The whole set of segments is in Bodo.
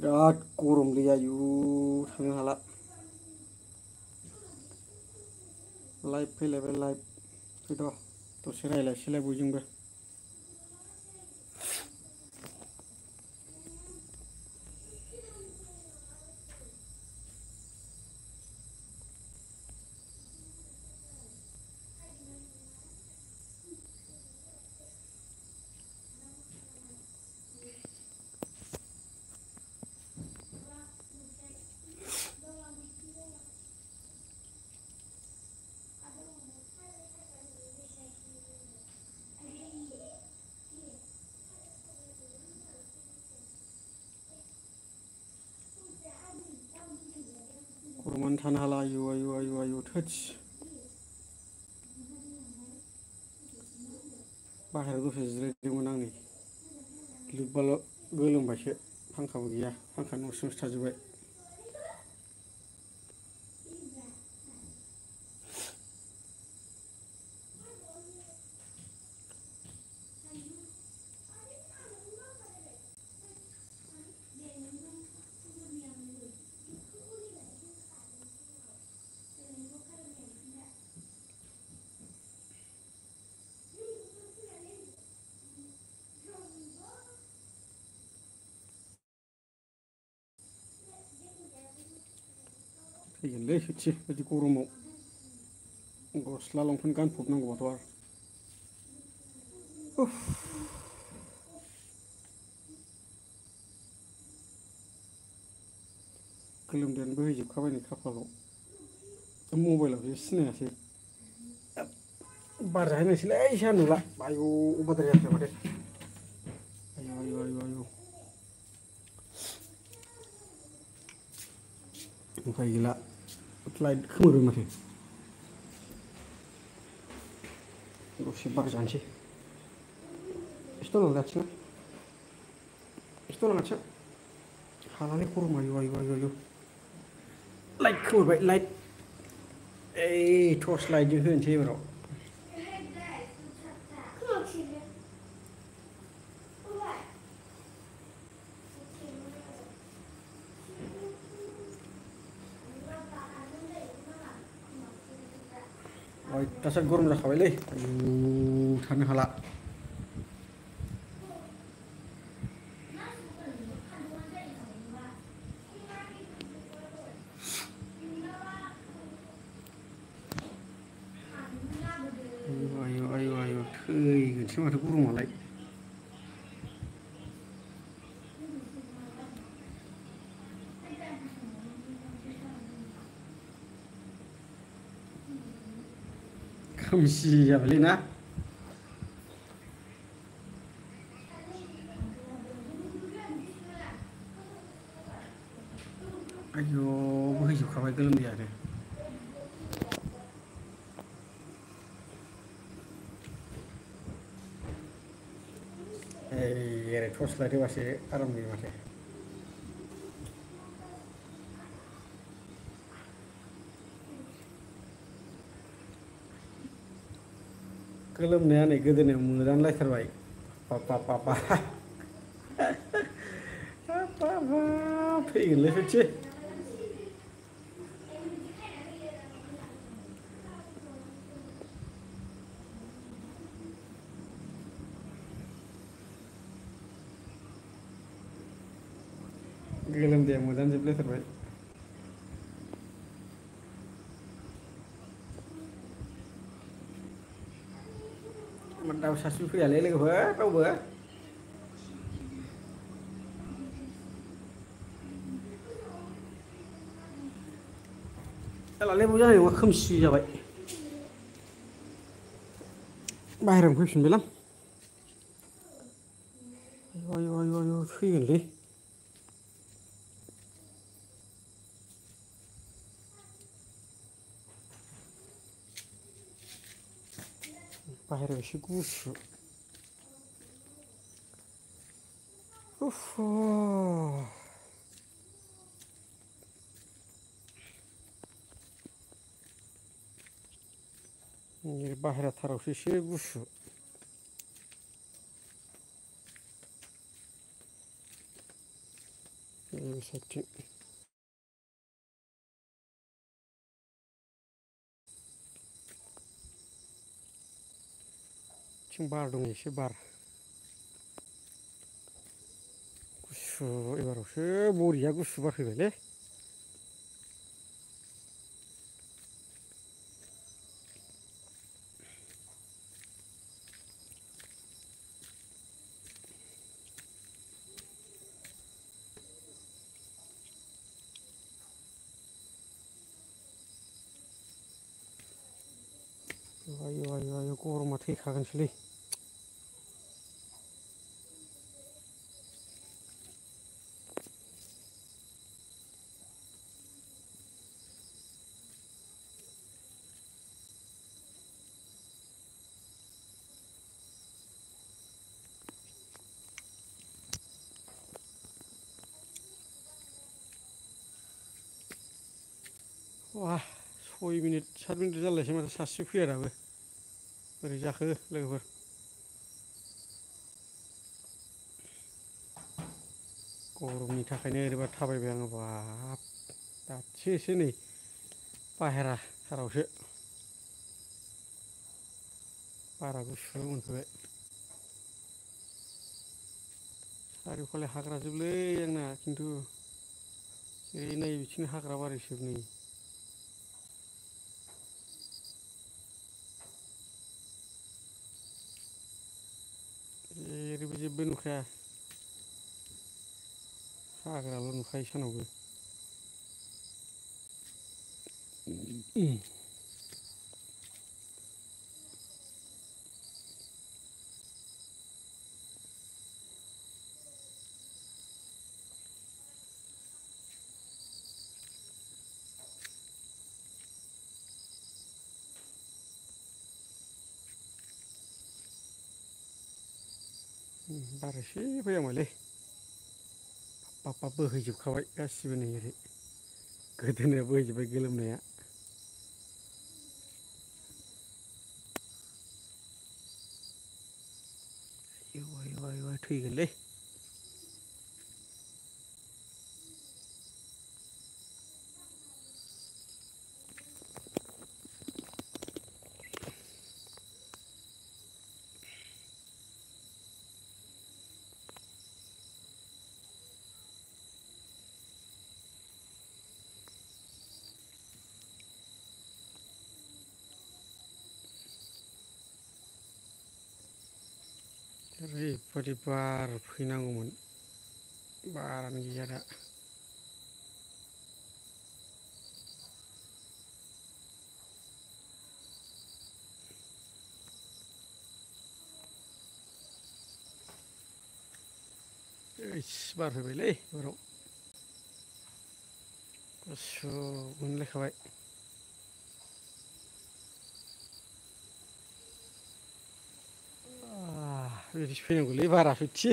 बिराद गरमलै आयु थांनो हाला। लाइभ फैलायबाय लाइभ फैद' दसे रायज्लायसैलाय बयजोंबो। गरमानो थानो हाला आयु आयु आयु आयु थोस। बाहेरायाव दसे जिरायदोंमोन आं नै गिलुबाल' गोलोमबायसो फांखाबो गैया फांखा न' सिङावसो थाजोब्बाय। थैगोनलै सयथि बिदि गरमाव गस्ला लंपेन्ट गानफबनांगौबाथ' आरो उफ। गोलोमदैयानो बोहैजोबखाबाय नै खाफालाव मबाइलावसो सिनायासै बार जाहैनांसिगोनलै सानदुंला आयु अभारद्राय जाथारबाय माथो आयु आयु आयु आयु उफाय गैला लाइट खोमोरबाय माथो दसे बार जानोसै एसे दंबावो खाथियाव एसे दं खाथियाव हालालै गरमा आयु आयु आयु आयु लाइट खोमोरबाय लाइट ओइ टर्स लाइटजों होनोसै एबाराव अयथासार गरम जाखाबायलै आयु थानो हाला आयु आयु आयु थैगोनसै माथो गरमालाय खोमसि जाबायलै ना आयु बोहैजोबखाबाय गोलोमदैयानो ओरै टर्स लाइट होबासो आराम नुयो माथो गोलोमनाया नै गोदोनायाव मोदानलायथारबाय बाब बाब बाब थैगोनलै सयथि गोलोमदैया मोदानजोबलायथारबाय दाउ सासेबो फैयालै लोगोफोर रावबो जालालै बबाव जानाय नङा खोमसि जाबाय बाहेरायाव फैफिनबायलां आयु आयु आयु थैगोनलै बाहेरायाव एसे गुसु उफ बाहेरा थारावसो एसे गुसु साइडथिं थिं बार दं एसे बार गुसु एबारावसो बरिया गुसु बार फैबायलै आयु आयु आयु गरमा थैखागोनसोलै वाह 6 मिनिट 7 मिनिट जालायसै माथो सासेबो फैया दाबो बोरै जाखो लोगोफोर गरमनि थाखायनो ओरैबा थाबायबाय आङो बाब दासो एसे नै बाहेरा थारावसो बारा गुसु मोनफैबाय चारिय'फाले हाग्राजोबलै आंना खिन्थु ओरै नै बिथिं हाग्रा बारिसो नै जेरैबो जेबो नुखाया हाग्राल' नुखायो सानावबो बार एसे फैहांबायलै बाब बाब बोहैजोबखाबाय गासिबो नै ओरै गोदोनाया बोहैजोब्बाय गोलोमनाया आयु आयु आयु थैगोनलै ओरैबादि बार फैनांगौमोन बारानो गैया दा इस बार फैबायलै एबाराव गुसु मोनलायखाबाय बिदिसो फैनांगौलै बारा सयथि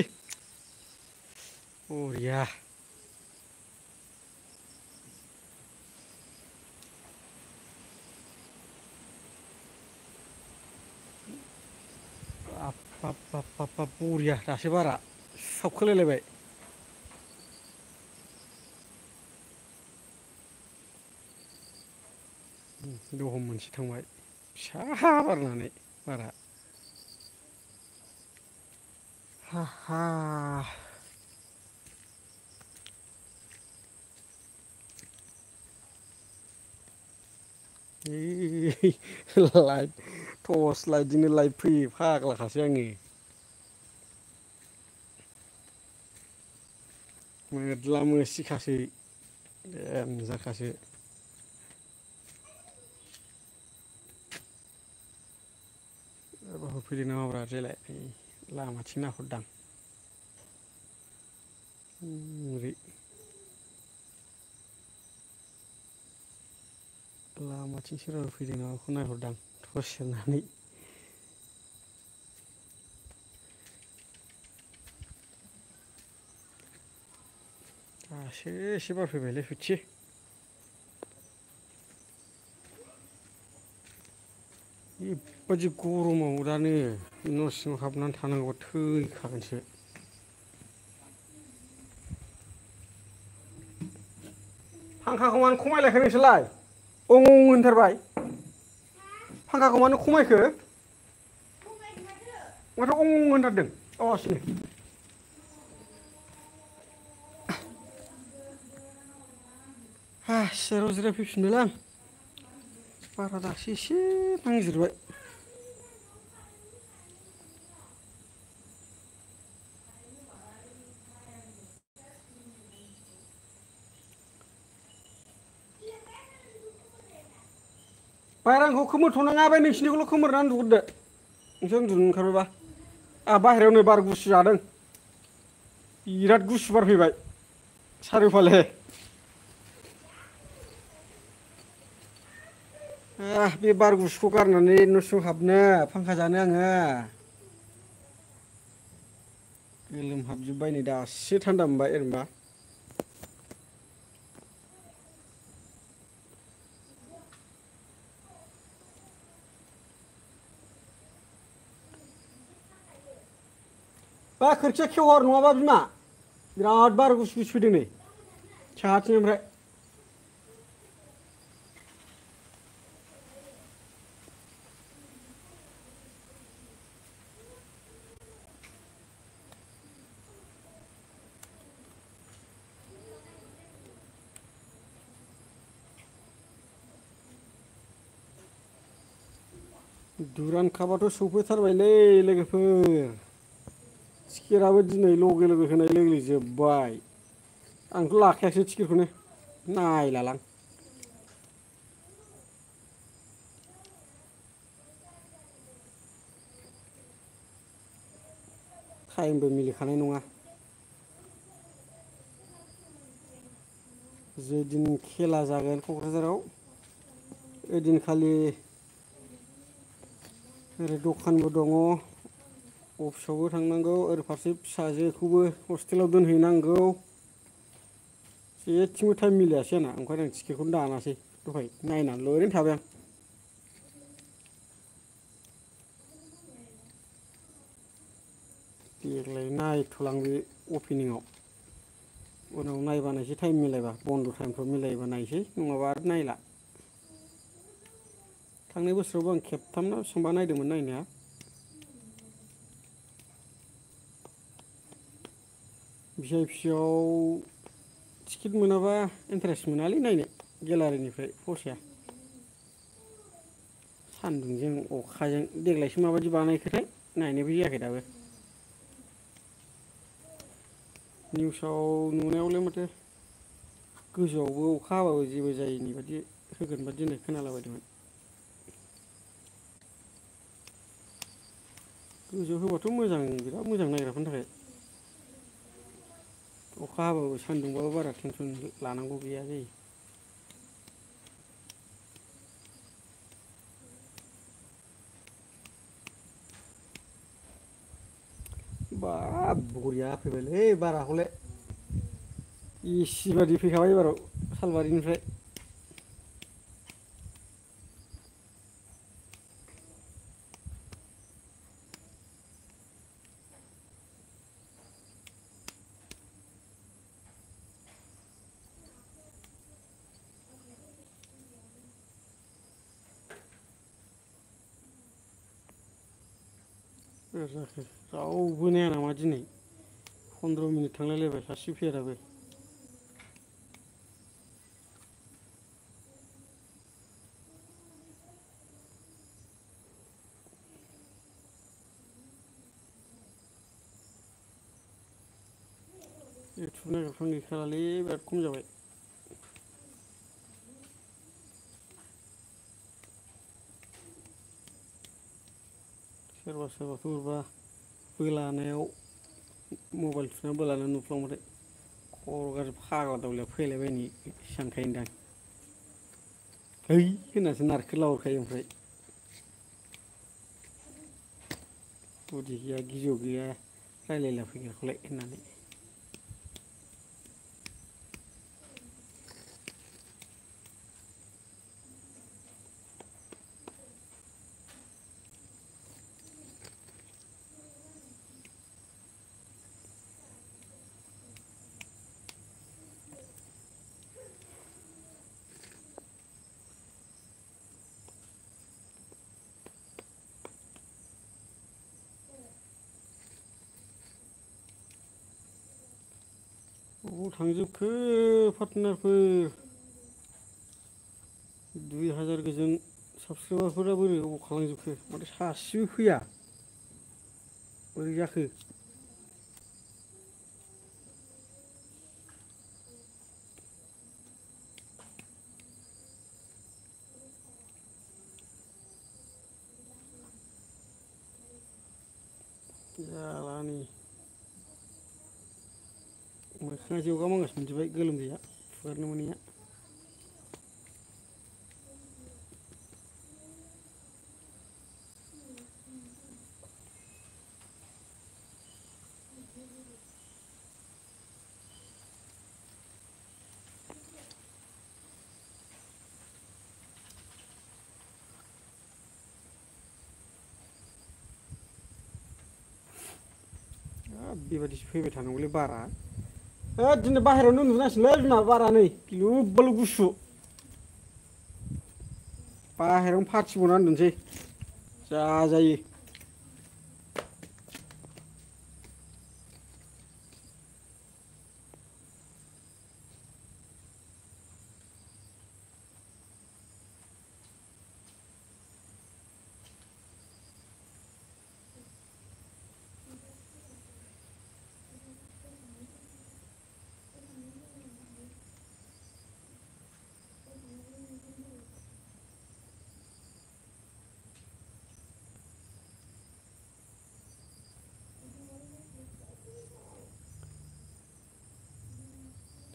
बरिया बाब बाब बाब बाब बाब बरिया दासो बारा साबखोलायलायबाय दहम मोनसे थांबाय फिसा बारनानै बारा हा हा लाइट टर्स लाइटजोंनो लाइट फैयो फाग्लाखासै आङो मोद्ला मोसिखासै देनजारखासो होफैदों नामाब्रा देलाय लामाथिं नाहरदां ओरै लामाथिं सोरबा होफैदों नामा बेखौ नायहरदां टर्स सेरनानै दासो एसे बार फैबायलै सयथि ओरैबादि गरमाव दानो न' सिङाव हाबनानै थानांगौबा थैखागोनसो फांखाखौ मानो खमायलायखो नोंसोरलाय अं अं होनथारबाय फांखाखौ मानो खमायखो माथो अं अं होनथारदों असिनो सियाराव जिरायफैफिनबायलां बारा दासो एसे नांजिरबाय बाहेरानिखौ खोमोरथ'नाङा बे नोंसिनिखौल' खोमोरनानै उन्दुग्रोदो नोंसोर उन्दुनो ओंखारबायबा बाहेरायाव नै बार गुसु जादों बिराद गुसु बार फैबाय सारिय'फाले बे बार गुसुखौ गारनानै न' सिङाव हाबनो फांखा जानो आङो गोलोमहाबजोब्बाय नै दासो थान्दा मोनबाय ओरैनोबा बा खोरखिया खेवहर नङाबा बिमा बिराद बार गुसु गुसु फैदों नै साहाथिंनिफ्राय दुरान्ड कापआथ' सौफैथारबायलै लोगोफोर टिकेटआबो दिनै लगे लगे होनाय लोगो लोगो जोबबाय आंथ' लाखायासै टिकेटखौनो नायलालां टाइमबो मिलिखानाय नङा जेदिन खेला जागोन क'क्राझाराव ओइदिनखालि ओरै दखानबो दङ अफिसावबो थांनांगौ ओरै फारसे फिसाजोखौबो हस्टेलाव दोनहैनांगौ जेथिंबो टाइम मिलायासै आंना ओंखायनो आं टिकेटखौनो दानासै दहाय नायनानैल' ओरैनो थाबाय आं देग्लाय नायथ'लां बे अपेनिंआव उनाव नायबा नायसै टाइम मिलायबा बन्द' टाइमफ्राव मिलायबा नायसै नङाबा आरो नायला थांनाय बोसोरावबो आं खेबथाम ना बेसेबांबा नायदोंमोन नायनाया भि आइ पिआव टिकेट मोनाबा इन्टारेस्ट मोनालै नायनो गेलारिनिफ्राय फसाया सान्दुंजों अखाजों देग्लायसो माबायदि बानायखोथाय नायनायबो जायाखै दाबो निउसाव नुनायावलाय माथो गोजौआवबो अखा हाबाबो जेबो जायैनि बादि होगोन बादि होननाय खोनालाबायदोंमोन गोजौआव होबाथ' मोजां बिराद मोजां नायग्राफोरनि थाखाय अखा हाबाबो सान्दुंबाबो बारा टेनसन लानांगौ गैया जायो बाब बरिया फैबायलै बारा हले एसि बादि फैखाबाय एबाराव सालबारिनिफ्राय जाखो रावबो नाया नामा दिनै 15 मिनिट थांलायलायबाय सासे फैयाराबो इउटुब नायग्राफ्रा गैखालालै बिराद खम जाबाय सोरबा सोरबाथ' बोरैबा बोलानायाव मबाइल थुना बोलानायाव नुफ्लांबाथाय खर' गाज्रि फाग्ला दावलिया फैलायबायनो सानखायोदां है होननासो नारखोला हरखायो ओमफ्राय गुदि गैया गिजौ गैया रायलायला फैग्राखौलाय होननानै अबाव थांजोबखो पार्टनारफोर 2000 गोजोन साबसक्राइबारफोरा बोरै अबाव खालामजोबखो माथो सासेबो फैया बोरै जाखो जालानि मोखाङा जौगा मांगास मोनजोब्बाय गोलोमदैया फुगारनो मोनैया बेबायदिसो फैबाय थानांगौलै बारा दिनै बाहेरायावनो उन्दुनांसिगोनलै बिमा बारा नै गिलु बालु गुसु बाहेरायावनो पार्टि बनानै उन्दुनोसै जाजायो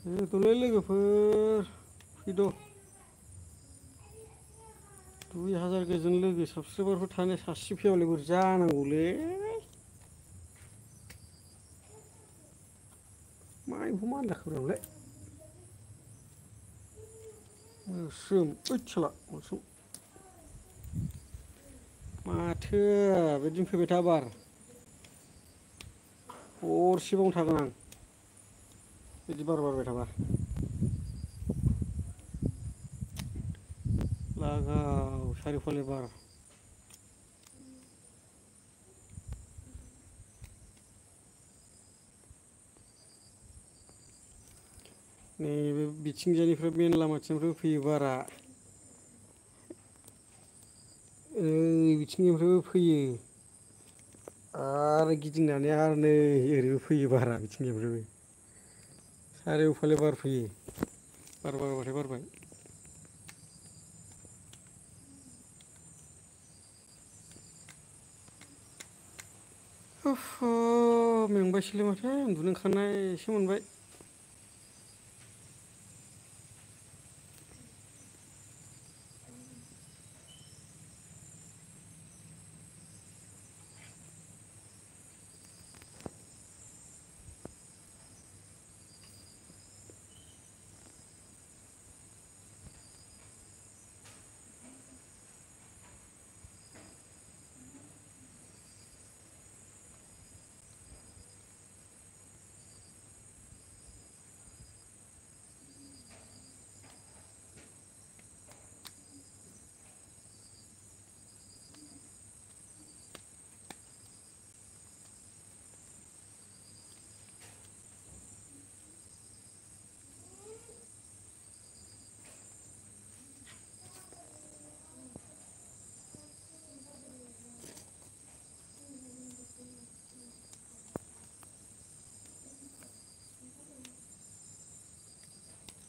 फैदोलै लोगोफोर फैद' 2000 गोजोन लोगो साबसक्राइबारफोर थानाय सासे फैयाबालाय बोरै जानांगौलै मा एम्फौ मानलाखोब्रा बेलाय मोस्रोम ओइद साला मोस्रोम माथो बिदिनो फैबाय था बार हरसेबावनो थागोन आं बिदि बार बारबाय थाबा लागाव सारियफाले बार नैबे बिथिंजायनिफ्राय मेन लामाथिंनिफ्राय फैयो बारा बिथिंनिफ्रायबो फैयो आरो गिदिंनानै आरो नै ओरैबो फैयो बारा बिथिंनिफ्रायबो सारिय'फाले बार फैयो बार बारबाथाय बारबाय मेंबायसोलै माथो उन्दुनो ओंखारनायसो मोनबाय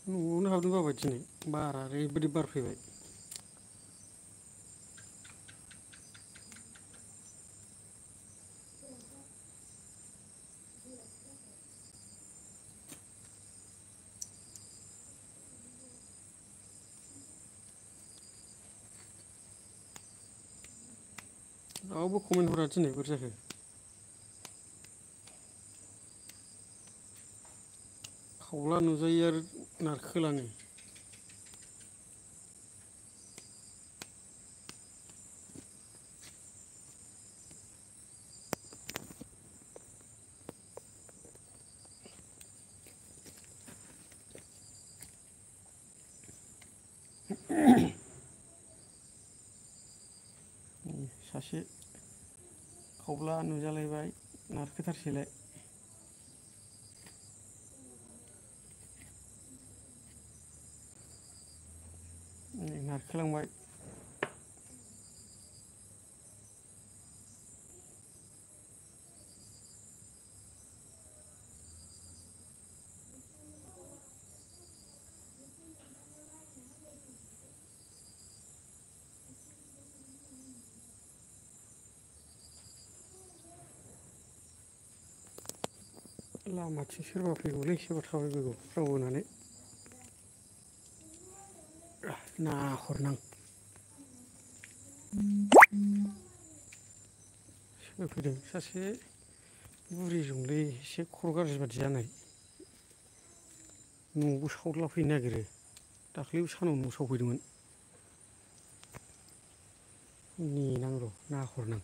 न'आवनो हाबनो बाबाय दिनै बारा ओरैबायदि बार फैबाय रावबो कमेन्ट हरा दिनै बोरै जाखो खावला नुजायो आरो नारखोलाङो सासे खावब्ला नुजालायबाय नारखोथारसैलाय नारखोलांबाय लामाथिं सोरबा फैगौलै सोरबा थाबायबोगौ राव होनानै नाहरनां सोर फैदों सासे बुरि दंलै एसे खर' गाज्रि बादि जानाय न'आवबो सावदला फैनो नागिरो दाख्लैबो सानाव न' सावफैदोंमोन नेनां र' नाहरनां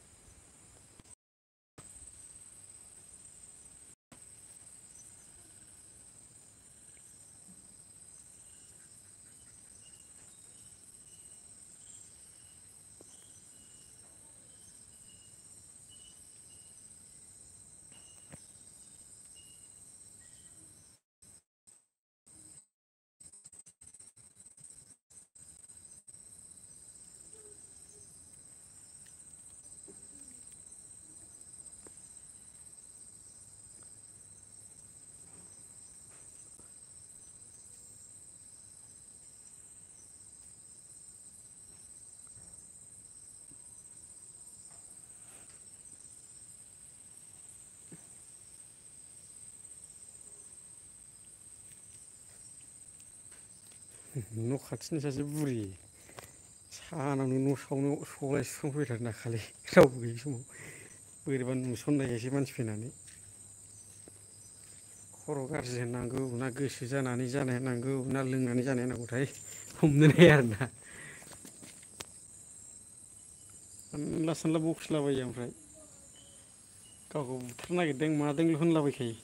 न' खाथिनि सासे बुरि सानावनो न' सावनो सलाय सुखांफैबाय थादों दाखालि रावबो गैयि समाव बोरैबा नुसननाय एसे मानसि फैनानै खर' गाज्रि होननांगौ ना गोसो जानानै जानाय होननांगौ ना लोंनानै जानाय होननांगौथाय हमनोनो हाया आरोना सानला सानला बखिलाबायो ओमफ्राय गावखौ बुथारनो नागिरदों मादोंल' होनलाबायखायो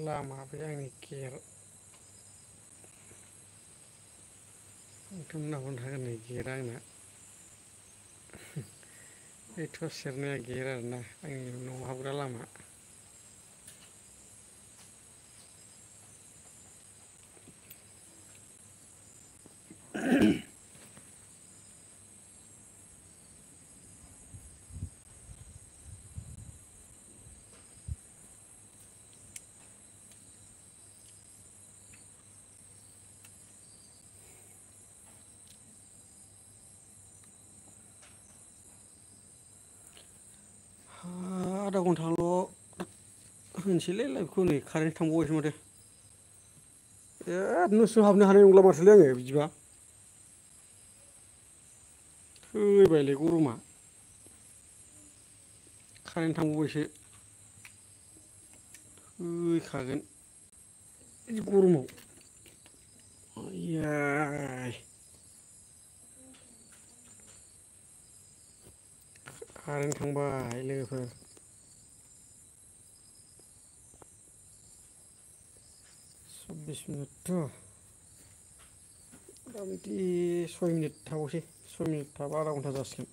लामा बे आंनि गेट नोंथांमोन नाहरनो हागोन नै गेटआ आंना बे थ' सेरनाया गेट आरोना आंनि न'आव हाबग्रा लामा आधा घन्टाल' होनोसैलै लाइभखौ नै कारेन्ट थांबावबायसो माथो बिराद न' सिङाव हाबनो हानाय नंला माथोलै आङो बिदिबा थैबायलै गरमा कारेन्ट थांबावबायसो थैखागोन बिदि गरमाव आइयै कारेन्ट थांबाय लोगोफोर चब्बिस मिनिट मथा मथि 6 मिनिट थाबावसै 6 मिनिट थाबा आधा घन्टा जासिगोन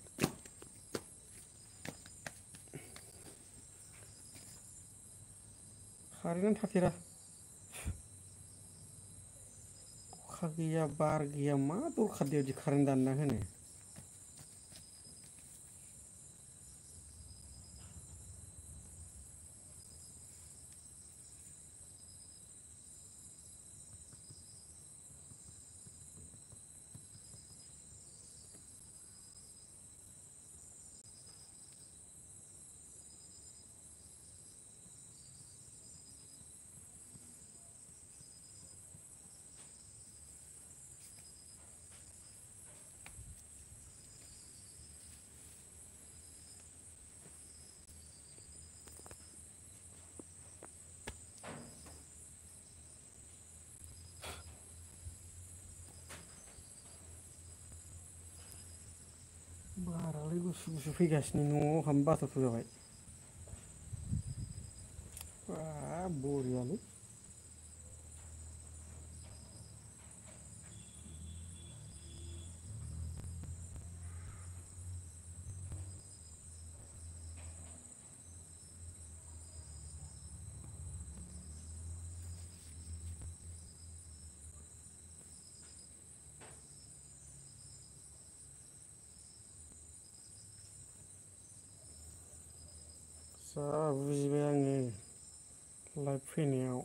कारेन्टआनो थाथेरा अखा गैया बार गैया मा दरखार दे बिदि कारेन्ट दानना होनो गुसु गुसु फैगासिनो न'आव हाबनो बाथावथाव जाबाय। बा बरियालै। जा बुजिबाय आङो लाइभ फैनायाव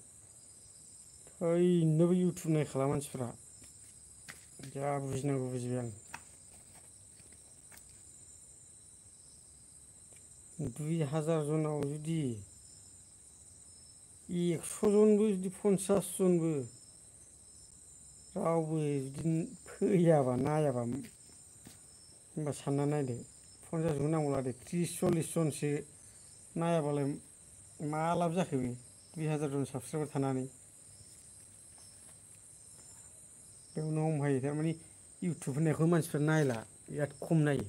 ओइनोबो इउटुब नायखाला मानसिफ्रा जा बुजिनांगौ बुजिबाय आं। 2000 जनाव जुदि 100 जनबो जुदि 50 जनबो रावबो जुदि फैयाबा नायाबा होमबा सानना नायदो 50 जन नांगौला दे 30-40 जनसो नायाबालाय मा लाब जाखो बे 2000 जन साबसक्राइबार थानानै। बेयावनो हमहायो थारमाने इउटुब होननायखौ मानसिफ्रा नायला बिराद खम नायो।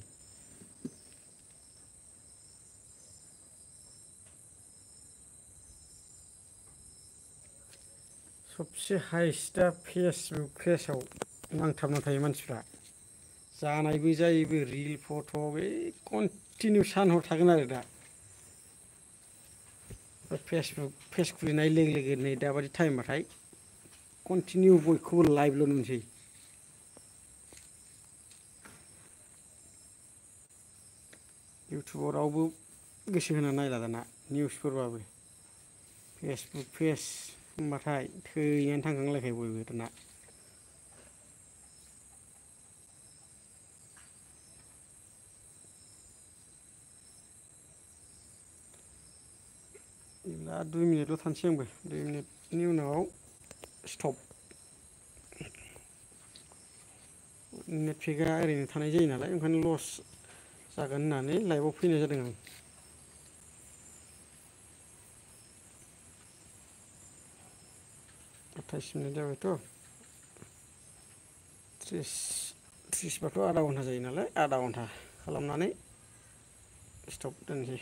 सबसे हाइस्टआ फेसबुक पेजआव नांथाबना थायो मानसिफ्रा जानायबो जायोबो रिल फट' बे कन्टिनिउ सान हर थागोन आरो दा। फेसबुक पेज खुलिनाय लोगो लोगो नै दाबादि टाइमबाथाय कन्टिनिउ बयखौबो लाइभल' नुसै। इउटुबाव रावबो गोसो होना नायला दाना निउसफोरबाबो फेसबुक पेज होनबाथाय थैनानै थांखांलायखायो बयबो दाना। गैला 2 मिनिटल' थानोसै आंबो 2 मिनिटनि उनाव स्टप। नेट पेकआ ओरैनो थानाय जायो नालाय ओंखायनो लस जागोन होननानै लाइभआव फैनाय जादों आं। 28 मिनिट जाबायथ' 30 बाथ' आधा घन्टा जायो नालाय आधा घन्टा खालामनानै स्टप दोनसै।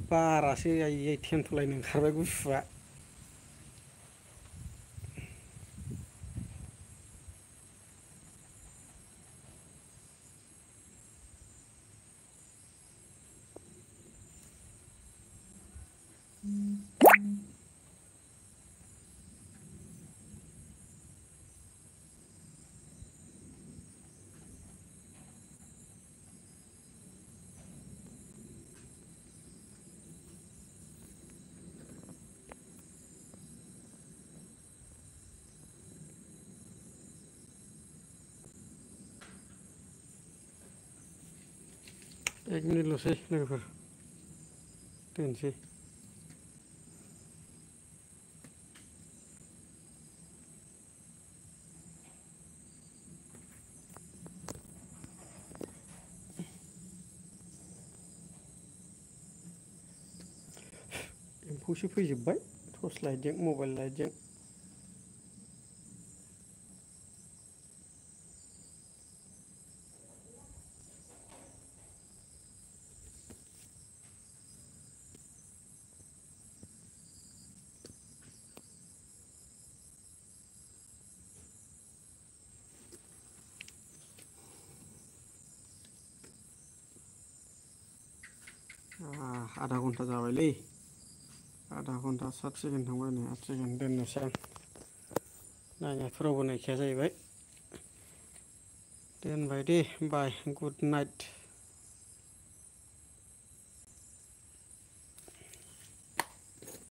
बारासो आयै टेनथ'लायनो ओंखारबाय गुसुआ। एक मिनिटल'सै लोगोफोर दोनसै। एम्फौसो फैजोब्बाय टर्च लाइटजों मबाइल लाइटजों। आधा घन्टा जाबायलै आधा घन्टा 7 सेकेन्ड थांबाय नै 8 सेकेन्ड दोननोसै आं। नायनायाथ' रावबो नायखाया जाहैबाय। दोनबाय दे बाय गुड नाइट।